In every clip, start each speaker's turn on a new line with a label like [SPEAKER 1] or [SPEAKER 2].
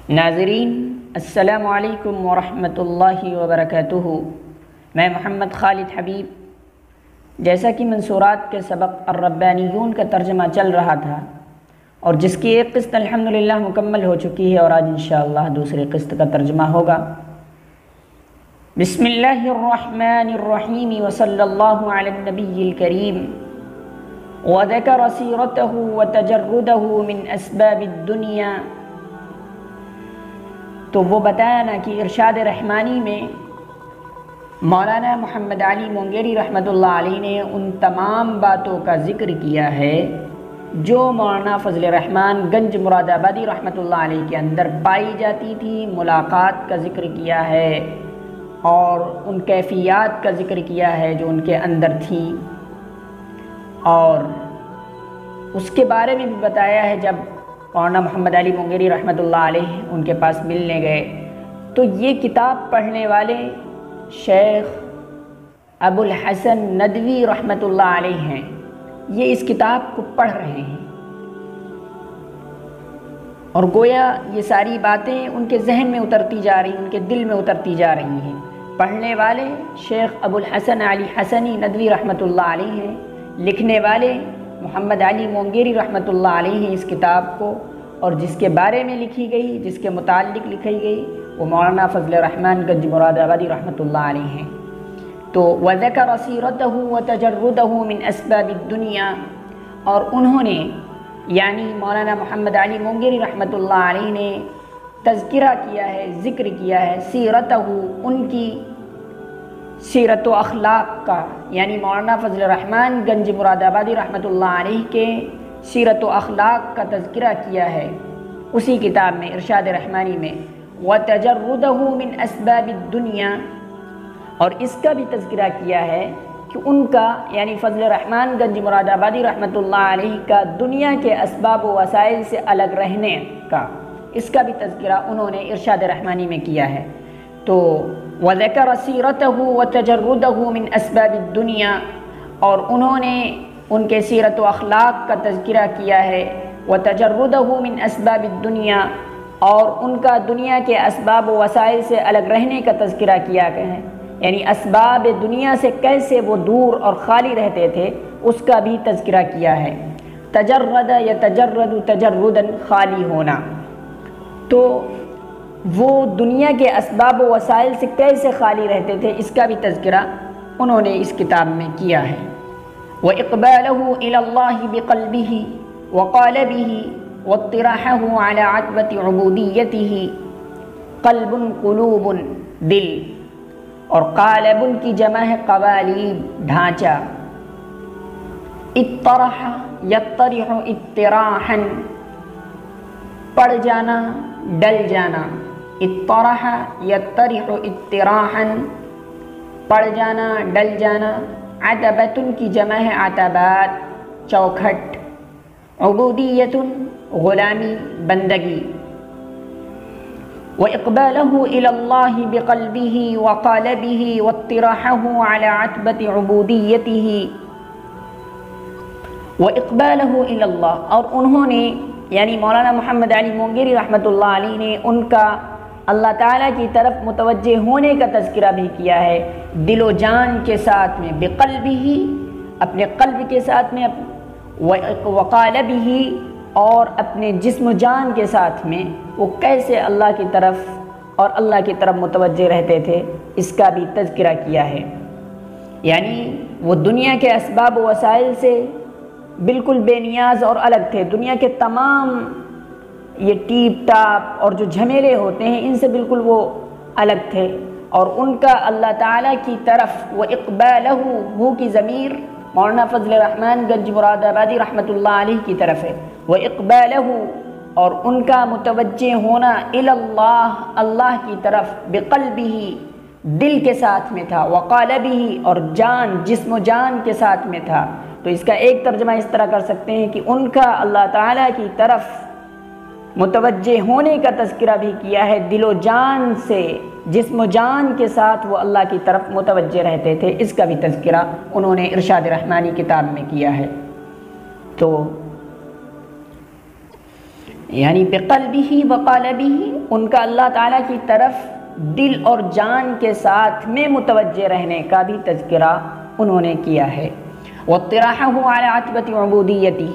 [SPEAKER 1] ناظرین السلام علیکم ورحمۃ اللہ وبرکاتہ۔ میں محمد خالد حبیب، جیسا کہ منصورات کے سبق الربانیون کا ترجمہ چل رہا تھا اور جس کی ایک قسط الحمدللہ مکمل ہو چکی ہے اور آج انشاءاللہ دوسری قسط کا ترجمہ ہوگا۔ بسم اللہ الرحمن الرحیم وصلی اللہ علی النبی الکریم۔ وذکر سیرتہ وتجردہ من اسباب الدنیا۔ تو وہ بتایا نا کہ ارشاد رحمانی میں مولانا محمد علی مونگیری رحمۃ اللہ علیہ نے ان تمام باتوں کا ذکر کیا ہے جو مولانا فضل الرحمن گنج مراد آبادی رحمۃ اللہ علیہ کے اندر پائی جاتی تھی، ملاقات کا ذکر کیا ہے اور ان کیفیات کا ذکر کیا ہے جو ان کے اندر تھی، اور اس کے بارے میں بھی بتایا ہے جب مولانا محمد علی مونگیری رحمۃ اللہ علیہ ان کے پاس ملنے گئے تو یہ کتاب پڑھنے والے شیخ ابو الحسن ندوی رحمۃ اللہ علیہ ہیں، یہ اس کتاب کو پڑھ رہے ہیں اور گویا یہ ساری باتیں ان کے ذہن میں اترتی جا رہی ہیں، ان کے دل میں اترتی جا رہی ہیں۔ پڑھنے والے شیخ ابو الحسن علی حسنی ندوی رحمۃ اللہ علیہ ہیں، لکھنے والے محمد علی مونگیری رحمۃ اللہ علیہ ہیں اس کتاب کو، اور جس کے بارے میں لکھی گئی، جس کے متعلق لکھی گئی وہ مولانا فضل الرحمن گنج مراد آبادی رحمۃ اللہ علیہ ہیں۔ تو وذکر سیرتہ وتجردہ من اسباب الدنیا، اور انہوں نے یعنی مولانا محمد علی مونگیری رحمۃ اللہ علیہ نے تذکرہ کیا ہے، ذکر کیا ہے سیرتہ، ان کی سیرت و اخلاق کا، یعنی مولانا فضل الرحمن گنج مراد آبادی رحمۃ اللہ علیہ کے سیرت و اخلاق کا تذکرہ کیا ہے اسی کتاب میں ارشاد رحمانی میں۔ وتجردہ من اسباب الدنیا، اور اس کا بھی تذکرہ کیا ہے کہ ان کا یعنی فضل الرحمن گنج مراد آبادی رحمۃ اللہ علیہ کا دنیا کے اسباب و وسائل سے الگ رہنے کا، اس کا بھی تذکرہ انہوں نے ارشاد رحمانی میں کیا ہے۔ تو وذکر سیرتہ وتجردہ من اسباب الدنیا، اور انہوں نے ان کے سیرت و اخلاق کا تذکرہ کیا ہے، وتجردہ من اسباب الدنیا، اور ان کا دنیا کے اسباب و وسائل سے الگ رہنے کا تذکرہ کیا گیا ہے، یعنی اسباب دنیا سے کیسے وہ دور اور خالی رہتے تھے اس کا بھی تذکرہ کیا ہے۔ تجرد یتجرد تجردا، خالی ہونا، تو وہ دنیا کے اسباب و وسائل سے کیسے خالی رہتے تھے اس کا بھی تذکرہ انہوں نے اس کتاب میں کیا ہے۔ وَإِقْبَالَهُ إِلَى اللَّهِ بِقَلْبِهِ وَقَالَبِهِ وَاطِّرَاحَهُ عَلَى عَتْبَةِ عُبُودِيَّتِهِ، قلب قلوب، دل، اور قالب کی جمع ہے قوالب، ڈھانچہ۔ اطرح یطرح اطراحا، پڑ جانا، ڈل جانا، اطرح یطرح اطراحا، پڑ جانا، ڈل جانا۔ عتبۃ کی جمع ہے عتبات، چوکھٹ۔ عبودیۃ، غلامی، بندگی۔ وإقباله إلى الله بقلبه وقالبه واطراحه على عتبة عبوديته، وإقباله إلى الله، اور انہوں نے یعنی مولانا محمد علی مونگیری رحمۃ اللہ علیہ نے ان کا اللہ تعالیٰ کی طرف متوجہ ہونے کا تذکرہ بھی کیا ہے دل و جان کے ساتھ میں، بقلبه، اپنے قلب کے ساتھ میں، وقالبه، اور اپنے جسم و جان کے ساتھ میں وہ کیسے اللہ کی طرف اور اللہ کی طرف متوجہ رہتے تھے اس کا بھی تذکرہ کیا ہے۔ یعنی وہ دنیا کے اسباب و وسائل سے بالکل بے نیاز اور الگ تھے، دنیا کے تمام یہ ٹیپ ٹاپ اور جو جھمیلے ہوتے ہیں ان سے بالکل وہ الگ تھے، اور ان کا اللہ تعالیٰ کی طرف وَإِقْبَالَهُ، ہو کی ضمیر مولانا فضل الرحمن گنج مراد آبادی رحمۃ اللہ علیہ کی طرف ہے، وَإِقْبَالَهُ، اور ان کا متوجہ ہونا إِلَى اللَّهِ، اللہ کی طرف، بِقَلْبِهِ، دل کے ساتھ میں تھا، وَقَالَبِهِ، اور جان، جسم و جان کے ساتھ میں تھا۔ تو اس کا ایک ترجمہ اس طرح کر سکتے ہیں کہ ان کا اللہ تعالیٰ کی طرف متوجہ ہونے کا تذکرہ بھی کیا ہے، دل و جان سے، جسم و جان کے ساتھ وہ اللہ کی طرف متوجہ رہتے تھے، اس کا بھی تذکرہ انہوں نے ارشاد رحمانی کتاب میں کیا ہے۔ تو یعنی بقلبہ وقالبہ، ان کا اللہ تعالیٰ کی طرف دل اور جان کے ساتھ میں متوجہ رہنے کا بھی تذکرہ انہوں نے کیا ہے۔ واطراحہ علی عتبۃ عبودیتہ،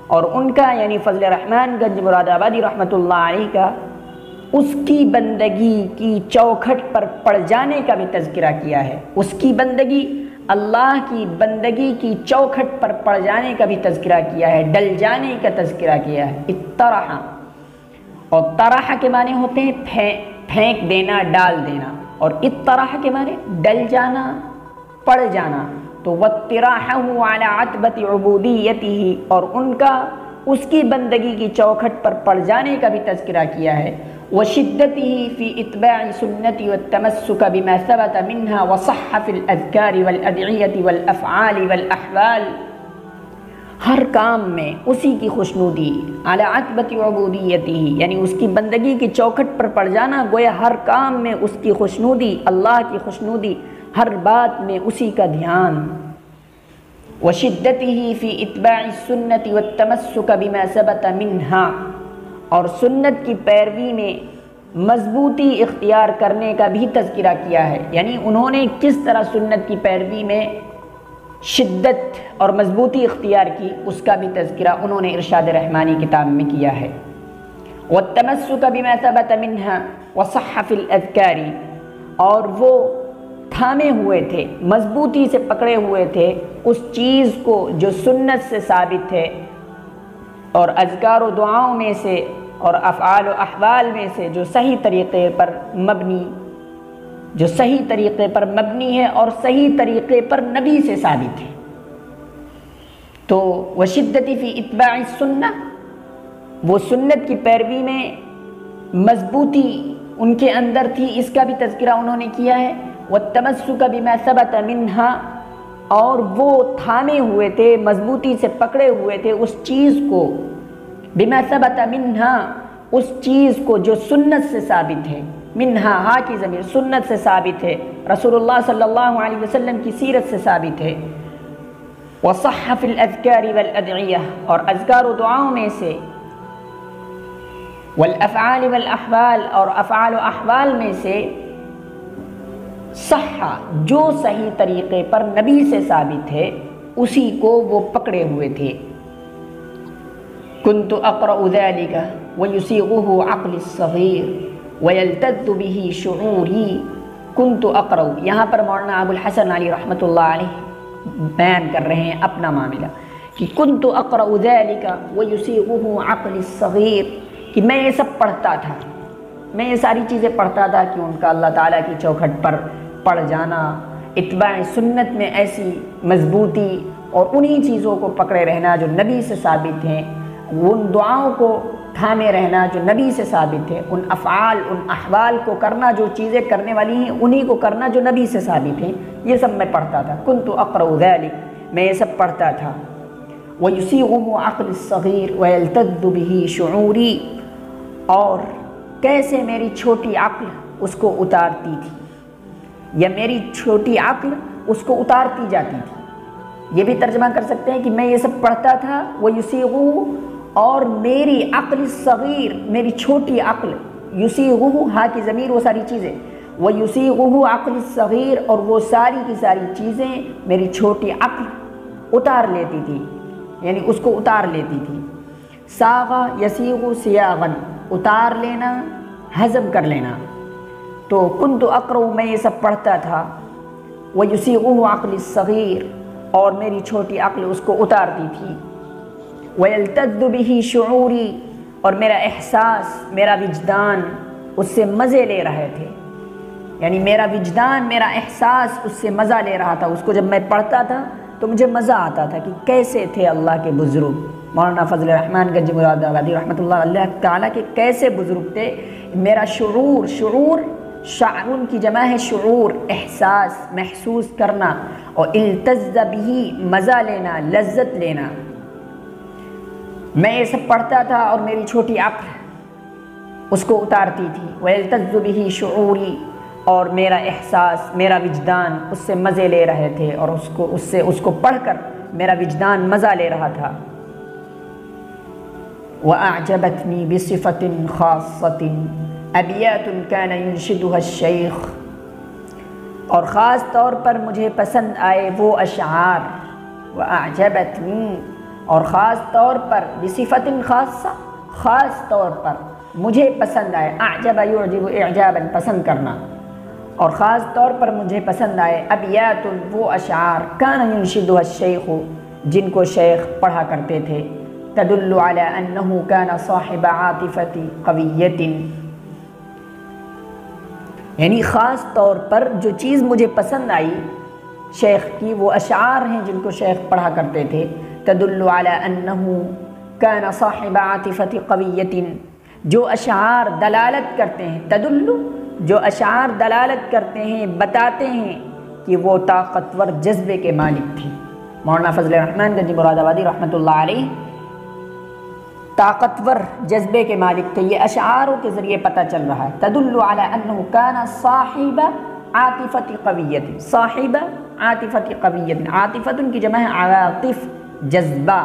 [SPEAKER 1] اور ان کا یعنی فضل الرحمن گنج مراد آبادی رحمۃ اللہ علیہ کا اس کی بندگی کی چوکھٹ پر پڑ جانے کا بھی تذکرہ کیا ہے، اس کی بندگی، اللہ کی بندگی کی چوکھٹ پر پڑ جانے کا بھی تذکرہ کیا ہے، ڈل جانے کا تذکرہ کیا ہے۔ اطرح، اور طرح کے معنی ہوتے ہیں پھینک دینا، ڈال دینا، اور اطرح کے معنی ڈل جانا، پڑ جانا۔ تو واطراحہ علی عتبۃ عبودیتہ، اور ان کا اس کی بندگی کی چوکھٹ پر پڑ جانے کا بھی تذکرہ کیا ہے۔ وشدتہ فی اتباع سنت والتمسک بما ثبت منها وصح فی الاذکار والادعیۃ والافعال والاحوال، ہر کام میں اسی کی خوشنودی، علی عتبۃ عبودیتہ، یعنی اس کی بندگی کی چوکھٹ پر پڑ جانا، گویا ہر کام میں اس کی خوشنودی، اللہ کی خوشنودی، ہر بات میں اسی کا دھیان۔ وشدتہ فی اتباع السنت والتمسک بما ثبت منها، اور سنت کی پیروی میں مضبوطی اختیار کرنے کا بھی تذکرہ کیا ہے، یعنی انہوں نے کس طرح سنت کی پیروی میں شدت اور مضبوطی اختیار کی، اس کا بھی تذکرہ انہوں نے ارشاد رحمانی کتاب میں کیا ہے۔ والتمسک بما ثبت منها وصح فی الاذکار، اور وہ تھامے ہوئے تھے، مضبوطی سے پکڑے ہوئے تھے اس چیز کو جو سنت سے ثابت ہے، اور اذکار و دعاؤں میں سے اور افعال و احوال میں سے جو صحیح طریقے پر مبنی ہے اور صحیح طریقے پر نبی سے ثابت ہے۔ تو وشدت فی اتباع السنہ، وہ سنت کی پیروی میں مضبوطی ان کے اندر تھی، اس کا بھی تذکرہ انہوں نے کیا ہے۔ والتمسک بما ثبت منها، اور وہ تھامے ہوئے تھے، مضبوطی سے پکڑے ہوئے تھے اس چیز کو، بما ثبت منها، اس چیز کو جو سنت سے ثابت ہے، منها ہا کی ضمیر سنت سے ثابت ہے، رسول اللہ صلی اللہ علیہ وسلم کی سیرت سے ثابت ہے۔ وصح فی الاذکار والادعیہ، اور اذکار و دعاؤں میں سے، والافعال والاحوال، اور افعال و احوال میں سے، صح جو صحیح طریقے پر نبی سے ثابت ہے اسی کو وہ پکڑے ہوئے تھے۔ كنت اقرأ ذلك ويسيغه عقل الصغير ويلتذ به شعوري، كنت اقرأ، یہاں پر مولانا ابو الحسن علی رحمۃ اللہ علیہ بیان کر رہے ہیں اپنا معاملہ کہ كنت اقرأ ذلك ويسيغه عقل الصغير، کہ میں یہ سب پڑھتا تھا، میں یہ ساری چیزیں پڑھتا تھا کہ ان کا اللہ تعالیٰ کی چوکھٹ پر پڑ جانا، اتباع سنت میں ایسی مضبوطی اور انہی چیزوں کو پکڑے رہنا جو نبی سے ثابت ہیں، ان دعاؤں کو تھامے رہنا جو نبی سے ثابت ہے، ان افعال، ان احوال کو کرنا جو چیزیں کرنے والی ہیں انہی کو کرنا جو نبی سے ثابت ہیں، یہ سب میں پڑھتا تھا۔ كنت اقرأ ذلك، میں یہ سب پڑھتا تھا۔ وَيُسِيغُهُ عَقْلِ الصَّغِيرِ وَيَلْتَذُّ بِهِ شُعُورِي، اور کیسے میری چھوٹی عقل اس کو اتارتی تھی، یا میری چھوٹی عقل اس کو اتارتی جاتی تھی۔ یہ بھی ترجمہ کر سکتے ہیں کہ میں یہ سب پڑھتا تھا، وَيُسِيغُهُ، اور میری عقل صغیر، میری چھوٹی عقل، یُسِيغُهُ ہا کی ضمیر وہ ساری چیزیں، وَيُسِيغُهُ عقل صغیر، اور وہ ساری کی ساری چیزیں میری چھوٹی عقل اتار لیتی تھی، یعنی اس کو اتار لیتی تھی۔ ساغ یسیغ سیاغن، اتار لینا، ہضم کر لینا۔ تو كنت اقرأ، میں یہ سب پڑھتا تھا، وَيُسِيغُهُ عقل الصغیر، اور میری چھوٹی عقل اس کو اتارتی تھی۔ وَيَلْتَذُّ بِهِ شُعُورِي، اور میرا احساس، میرا وجدان اس سے مزے لے رہے تھے، یعنی میرا وجدان، میرا احساس اس سے مزہ لے رہا تھا۔ اس کو جب میں پڑھتا تھا تو مجھے مزہ آتا تھا کہ کیسے تھے اللہ کے بزرگ، مولانا فضل الرحمن گنج مراد آبادی رحمۃ اللہ تعالیٰ کے کیسے بزرگ تھے۔ میرا شعور، شعور شعر کی جمع ہے شعور، احساس، محسوس کرنا، اور التذ بھی مزہ لینا، لذت لینا۔ میں یہ سب پڑھتا تھا اور میری چھوٹی عقل اس کو اتارتی تھی۔ وَيَلْتَذُّ بِهِ شُعُورِي، اور میرا احساس، میرا وجدان اس سے مزے لے رہے تھے، اور اس کو پڑھ کر میرا وجدان مزہ لے رہا تھا۔ وأعجبتني بصفة خاصة ابیات كان ينشدها الشیخ، اور خاص طور پر مجھے پسند آئے وہ اشعار، وأعجبتنی، اور خاص طور پر، بصفت خاصہ، خاص طور پر مجھے پسند آئے، اعجب یعجب اعجابا پسند کرنا، اور خاص طور پر مجھے پسند آئے ابیات وہ اشعار کان ینشدها الشیخ جن کو شیخ پڑھا کرتے تھے، تدل علی انہ کان صاحب عاطفۃ قویۃ، یعنی خاص طور پر جو چیز مجھے پسند آئی شیخ کی وہ اشعار ہیں جن کو شیخ پڑھا کرتے تھے، تدل علی انہ کان صاحب عاطفۃ قویۃ، جو اشعار دلالت کرتے ہیں، تدل جو اشعار دلالت کرتے ہیں، بتاتے ہیں کہ وہ طاقتور جذبے کے مالک تھے۔ مولانا فضل الرحمن گنجی مراد آبادی رحمۃ اللہ علیہ طاقتور جذبے کے مالک تھے، یہ اشعاروں کے ذریعے پتہ چل رہا ہے۔ تدل علی انہ کان صاحب عاطفۃ قویۃ، صاحب عاطفۃ قویۃ، عاطفۃ کی جمع ہے عواطف، جذبہ،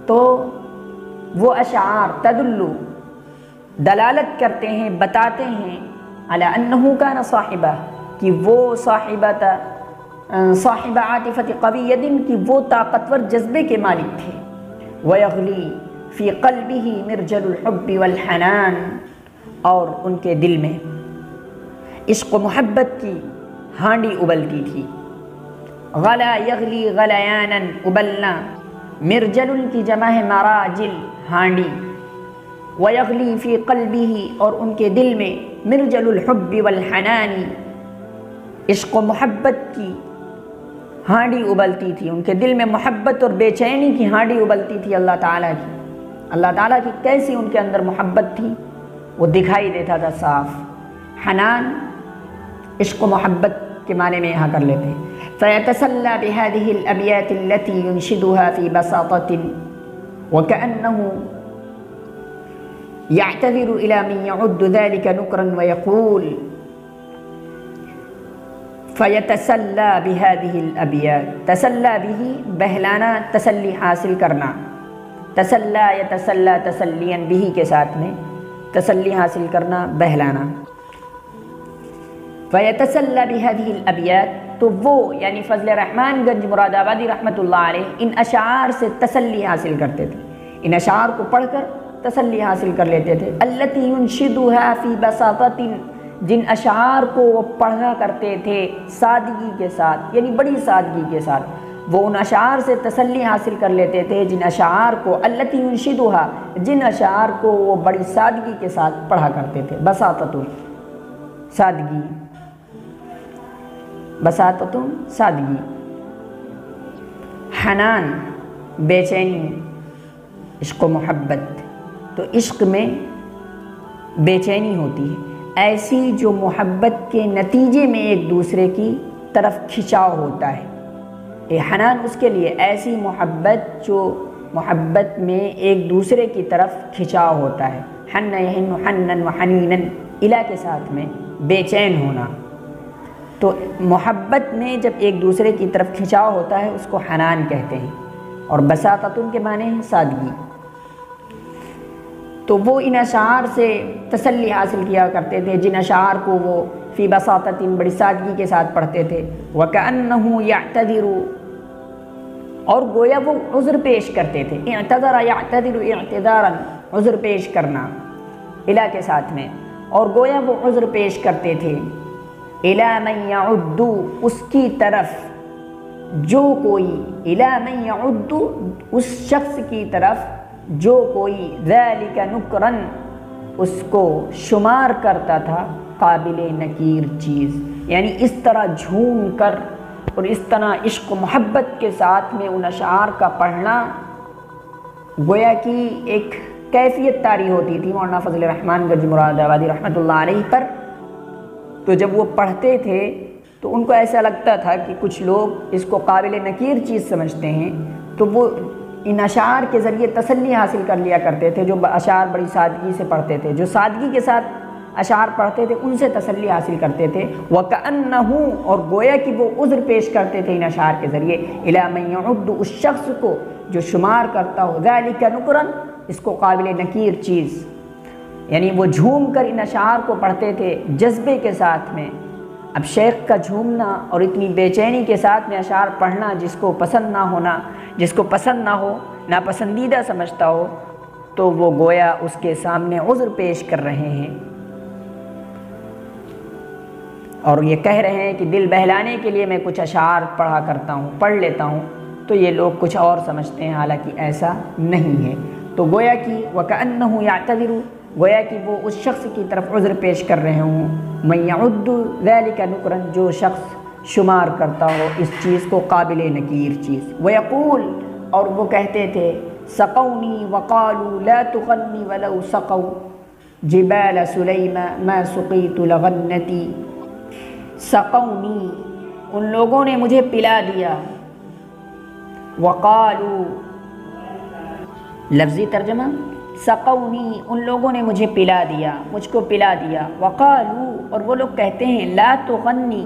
[SPEAKER 1] تو وہ اشعار تدل دلالت کرتے ہیں، بتاتے ہیں علی انہ کان صاحبہ کہ وہ صاحب عاطفۃ قویۃ کہ وہ طاقتور جذبے کے مالک تھے، ویغلی فی قلبہ مرجل الحب والحنان، اور ان کے دل میں عشق و محبت کی ہانڈی ابلتی تھی، غلا یغلی غلیانا ابلنا، مرجل کی جمع ہے مراجل، ہانڈی، ویغلی فی قلبہ اور ان کے دل میں مرجل الحب والحنان، عشق و محبت کی ہانڈی ابلتی تھی، ان کے دل میں محبت اور بے چینی کی ہانڈی ابلتی تھی اللہ تعالیٰ کی، اللہ تعالیٰ کی کیسی ان کے اندر محبت تھی وہ دکھائی دیتا تھا صاف۔ حنان عشق و محبت کے معنی میں یہاں کر لیتے ہیں۔ فَيَتَسَلَّى بِهَذِهِ الْأَبْيَاتِ الَّتِي يُنشِدُهَا فِي بَسَاطَةٍ وَكَأَنَّهُ يعتذر إلى من يعد ذلك نكرا ويقول فيتسلى بهذه الأبيات، تسلى به بہلانا، تسلی حاصل کرنا، تسلى يتسلى تسليا به کے ساتھ میں تسلی حاصل کرنا، بہلانا، فيتسلى بهذه الأبيات، تو وہ یعنی فضل الرحمن گنج مراد آبادی رحمۃ اللہ علیہ ان اشعار سے تسلی حاصل کرتے تھے، ان اشعار کو پڑھ کر تسلی حاصل کر لیتے تھے۔ التی ینشدها فی بساطۃ، جن اشعار کو وہ پڑھا کرتے تھے سادگی کے ساتھ، یعنی بڑی سادگی کے ساتھ، وہ ان اشعار سے تسلی حاصل کر لیتے تھے جن اشعار کو، التی ینشدها، جن اشعار کو وہ بڑی سادگی کے ساتھ پڑھا کرتے تھے، بساطۃ سادگی، بساطۃ سادگی، حنان بے چینی، عشق و محبت، تو عشق میں بے چینی ہوتی ہے، ایسی جو محبت کے نتیجے میں ایک دوسرے کی طرف کھنچاؤ ہوتا ہے، یہ حنان اس کے لیے، ایسی محبت جو محبت میں ایک دوسرے کی طرف کھنچاؤ ہوتا ہے، حن یحن حنن و حنینن، الہ کے ساتھ میں بے چین ہونا، تو محبت میں جب ایک دوسرے کی طرف کھنچاؤ ہوتا ہے اس کو حنان کہتے ہیں، اور بساطۃ کے معنی ہیں سادگی۔ تو وہ ان اشعار سے تسلی حاصل کیا کرتے تھے جن اشعار کو وہ فی بساطۃ بڑی سادگی کے ساتھ پڑھتے تھے، وَكَأَنَّهُ يَعْتَذِرُ، اور گویا وہ عذر پیش کرتے تھے، اعتذر یعتذر اعتذارا، عذر پیش کرنا الہ کے ساتھ میں، اور گویا وہ عذر پیش کرتے تھے اِلَى مَن يَعُدُّ، اس کی طرف جو کوئی، اِلَى مَن يَعُدُّ، اس شخص کی طرف جو کوئی، ذَلِكَ نُكْرًا، اس کو شمار کرتا تھا قابل نکیر چیز، یعنی اس طرح جھوم کر اور اس طرح عشق و محبت کے ساتھ میں ان اشعار کا پڑھنا گویا کی ایک کیفیت طاری ہوتی تھی مولانا فضل الرحمن گنج مراد آبادی رحمۃ اللہ علیہ پر۔ تو جب وہ پڑھتے تھے تو ان کو ایسا لگتا تھا کہ کچھ لوگ اس کو قابل نکیر چیز سمجھتے ہیں، تو وہ ان اشعار کے ذریعے تسلی حاصل کر لیا کرتے تھے، جو اشعار بڑی سادگی سے پڑھتے تھے، جو سادگی کے ساتھ اشعار پڑھتے تھے ان سے تسلی حاصل کرتے تھے، وَكَأَنَّهُ، اور گویا کہ وہ عذر پیش کرتے تھے ان اشعار کے ذریعے، إِلَى مَن يَعُدُّ، اس شخص کو جو شمار کرتا ہو، ذَلِكَ نُكْرًا، اس کو قابل نکیر چیز، یعنی وہ جھوم کر ان اشعار کو پڑھتے تھے جذبے کے ساتھ میں۔ اب شیخ کا جھومنا اور اتنی بے چینی کے ساتھ میں اشعار پڑھنا، جس کو پسند نہ ہونا، جس کو پسند نہ ہو، ناپسندیدہ سمجھتا ہو، تو وہ گویا اس کے سامنے عذر پیش کر رہے ہیں اور یہ کہہ رہے ہیں کہ دل بہلانے کے لیے میں کچھ اشعار پڑھا کرتا ہوں، پڑھ لیتا ہوں، تو یہ لوگ کچھ اور سمجھتے ہیں، حالانکہ ایسا نہیں ہے۔ تو گویا کہ وَكَأَنَّهُ يَعْتَذِرُ، گویا کہ وہ اس شخص کی طرف عذر پیش کر رہے ہوں، مَن يَعُدُّ ذَلِكَ نُكْرًا، جو شخص شمار کرتا ہو اس چیز کو قابل نکیر چیز۔ وَيَقُول، اور وہ کہتے تھے، سَقَوْنِي وَقَالُوا لَا تُغَنِّ وَلَوْ سَقَوْا جِبَالَ سُلَيْمَ مَا سُقِيتُ لَغَنَّتِي۔ سقونی، ان لوگوں نے مجھے پلا دیا، وقالو، لفظی ترجمہ، سقونی، ان لوگوں نے مجھے پلا دیا، مجھ کو پلا دیا، وقالو، اور وہ لوگ کہتے ہیں لا تغنی،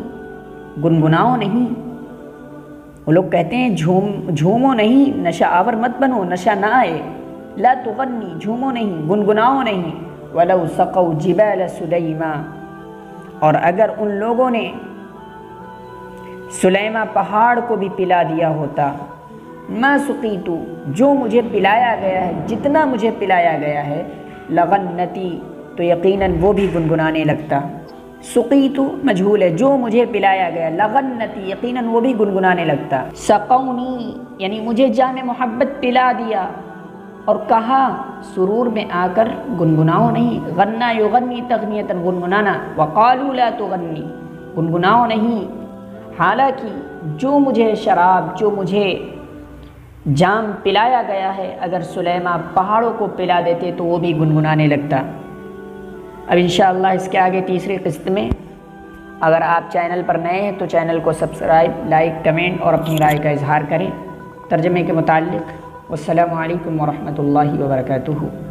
[SPEAKER 1] گنگناؤ نہیں، وہ لوگ کہتے ہیں جھومو نہیں، نشہ آور مت بنو، نشہ نہ آئے، لا تغنی، جھومو نہیں، گنگناؤ نہیں، ولو سقوا جبال سلیما، اور اگر ان لوگوں نے سلیما پہاڑ کو بھی پلا دیا ہوتا، ما سقیتو، جو مجھے پلایا گیا ہے، جتنا مجھے پلایا گیا ہے، لغنتی، تو یقیناً وہ بھی گنگنانے لگتا۔ سقیتو مجہول ہے، جو مجھے پلایا گیا، لغنتی، یقیناً وہ بھی گنگنانے لگتا۔ سقونی، یعنی مجھے جام محبت پلا دیا، اور کہا سرور میں آ کر گنگناؤ نہیں، غنا یغنی تغنیتاً، گنگنانا، وقالوا لا تغنی، گنگناؤ نہیں، حالانکہ جو مجھے شراب، جو مجھے جام پلایا گیا ہے، اگر سلیما پہاڑوں کو پلا دیتے تو وہ بھی گنگنانے لگتا۔ اب انشاءاللہ اس کے آگے تیسری قسط میں، اگر آپ چینل پر نئے ہیں تو چینل کو سبسکرائب، لائک، کمنٹ اور اپنی رائے کا اظہار کریں ترجمے کے متعلق۔ والسلام علیکم ورحمۃ اللہ وبرکاتہ۔